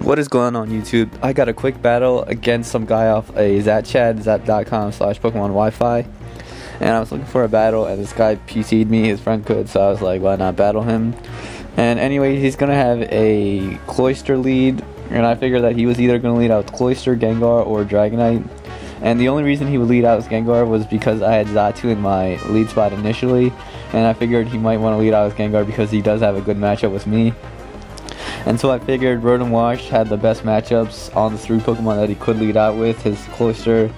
What is going on YouTube? I got a quick battle against some guy off a Zatchat, zap.com/Pokemon Wi-Fi, and I was looking for a battle, and this guy PC'd me, his friend could, so I was like, why not battle him? And anyway, he's gonna have a Cloyster lead, and I figured that he was either gonna lead out with Cloyster, Gengar, or Dragonite. And the only reason he would lead out with Gengar was because I had Xatu in my lead spot initially, and I figured he might want to lead out with Gengar because he does have a good matchup with me. And so I figured Rotom Wash had the best matchups on the 3 Pokemon that he could lead out with, his Cloyster,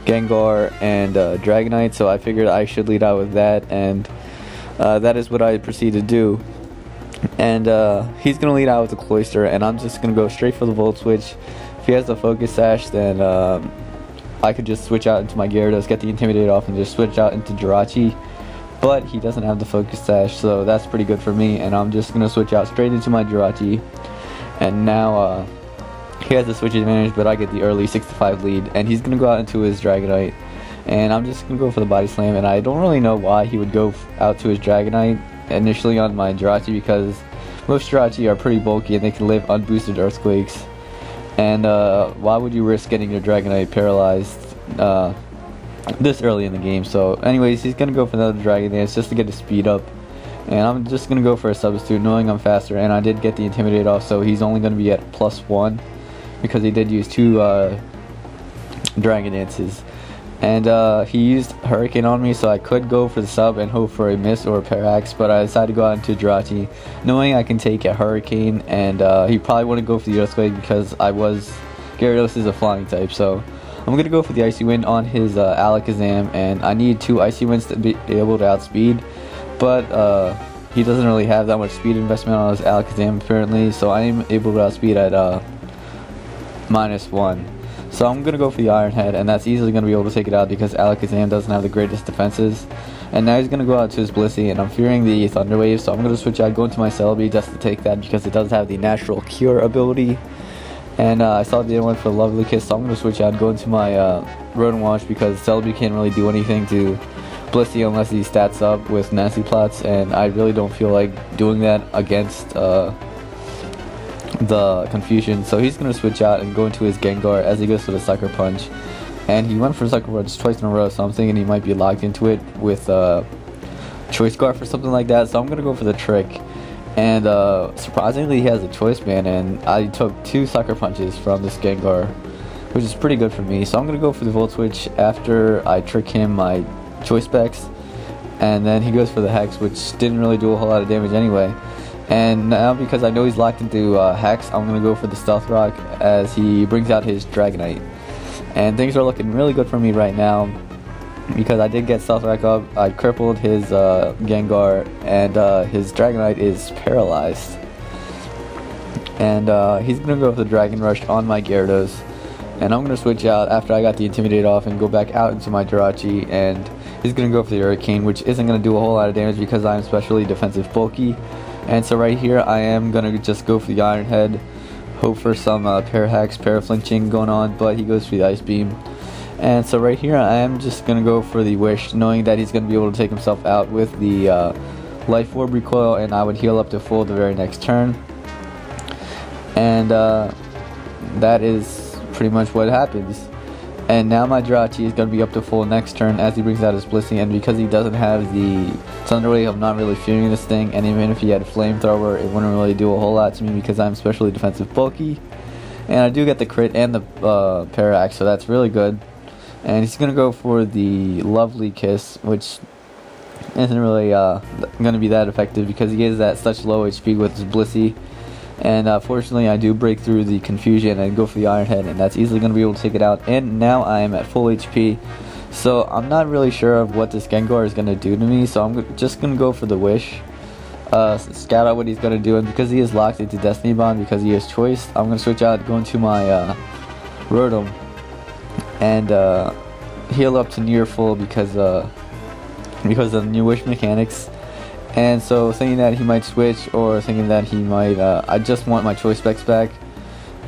Gengar, and Dragonite, so I figured I should lead out with that, and that is what I proceed to do. And he's going to lead out with the Cloyster, and I'm just going to go straight for the Volt Switch. If he has the Focus Sash, then I could just switch out into my Gyarados, get the Intimidate off, and just switch out into Jirachi. But he doesn't have the Focus Sash, so that's pretty good for me, and I'm just going to switch out straight into my Jirachi. And now he has the switch advantage, but I get the early 6-5 lead, and he's going to go out into his Dragonite. And I'm just going to go for the Body Slam, and I don't really know why he would go out to his Dragonite initially on my Jirachi, because most Jirachi are pretty bulky and they can live unboosted Earthquakes. And why would you risk getting your Dragonite paralyzed this early in the game? So anyways, he's going to go for another Dragon Dance just to get his speed up. And I'm just going to go for a Substitute knowing I'm faster, and I did get the Intimidate off, so he's only going to be at +1 because he did use 2 Dragon Dances. And he used Hurricane on me, so I could go for the sub and hope for a miss or a Parax, but I decided to go out into Jirachi knowing I can take a Hurricane, and he probably wouldn't go for the Earthquake because Gyarados is a flying type, so I'm going to go for the Icy Wind on his Alakazam, and I need 2 Icy Winds to be able to outspeed, but he doesn't really have that much speed investment on his Alakazam apparently, so I am able to outspeed at -1. So I'm going to go for the Iron Head, and that's easily going to be able to take it out because Alakazam doesn't have the greatest defenses. And now he's going to go out to his Blissey, and I'm fearing the Thunder Wave, so I'm going to switch out, go into my Celebi just to take that because it does have the Natural Cure ability. And I saw the other one for the Lovely Kiss, so I'm going to switch out and go into my Rotom Wash because Celebi can't really do anything to Blissey unless he stats up with Nasty Plots, and I really don't feel like doing that against the Confusion. So he's going to switch out and go into his Gengar as he goes for the Sucker Punch. And he went for Sucker Punch twice in a row, so I'm thinking he might be locked into it with Choice Scarf or something like that, so I'm going to go for the Trick. And surprisingly, he has a Choice Band, and I took 2 Sucker Punches from this Gengar, which is pretty good for me. So I'm going to go for the Volt Switch after I trick him my Choice Specs, and then he goes for the Hex, which didn't really do a whole lot of damage anyway. And now, because I know he's locked into Hex, I'm going to go for the Stealth Rock as he brings out his Dragonite. And things are looking really good for me right now because I did get Stealth Rock up, I crippled his Gengar, and his Dragonite is paralyzed. And he's going to go for the Dragon Rush on my Gyarados. And I'm going to switch out after I got the Intimidate off and go back out into my Jirachi, and he's going to go for the Hurricane, which isn't going to do a whole lot of damage because I'm especially defensive bulky. And so right here I am going to just go for the Iron Head, hope for some Parahax, Paraflinching going on, but he goes for the Ice Beam. And so right here I am just going to go for the Wish, knowing that he's going to be able to take himself out with the Life Orb Recoil, and I would heal up to full the very next turn. And that is pretty much what happens. And now my Jirachi is going to be up to full next turn as he brings out his Blissey, and because he doesn't have the Thunder Wave, I'm not really fearing this thing, and even if he had Flamethrower, it wouldn't really do a whole lot to me because I'm especially defensive bulky. And I do get the crit and the Parax, so that's really good. And he's going to go for the Lovely Kiss, which isn't really going to be that effective because he is at such low HP with his Blissey. And fortunately I do break through the Confusion and go for the Iron Head, and that's easily going to be able to take it out. And now I am at full HP, so I'm not really sure of what this Gengar is going to do to me, so I'm just going to go for the Wish, scout out what he's going to do, and because he is locked into Destiny Bond because he has Choice, I'm going to switch out, go into my Rotom, and heal up to near full because of the new Wish mechanics. And so thinking that he might switch, or thinking that he might, I just want my Choice Specs back.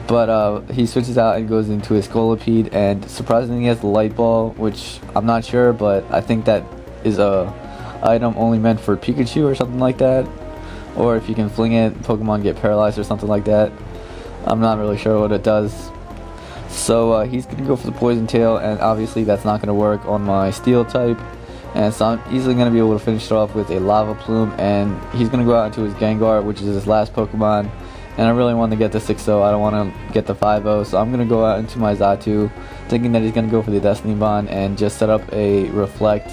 But he switches out and goes into his Scolipede, and surprisingly he has the Light Ball, which I'm not sure, but I think that is a item only meant for Pikachu or something like that. Or if you can fling it, Pokemon get paralyzed or something like that. I'm not really sure what it does. So he's going to go for the Poison Tail, and obviously that's not going to work on my Steel type. And so I'm easily going to be able to finish it off with a Lava Plume, and he's going to go out into his Gengar, which is his last Pokemon. And I really want to get the 6-0, I don't want to get the 5-0, so I'm going to go out into my Xatu, thinking that he's going to go for the Destiny Bond and just set up a Reflect,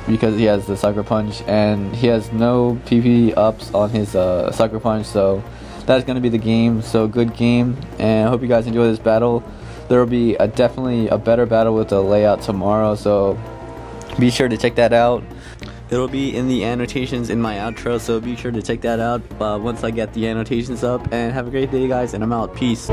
because he has the Sucker Punch, and he has no PP ups on his Sucker Punch, so that's going to be the game. So good game, and I hope you guys enjoy this battle. There will be definitely a better battle with the layout tomorrow, so be sure to check that out. It'll be in the annotations in my outro, so be sure to check that out once I get the annotations up. And have a great day, guys, and I'm out. Peace.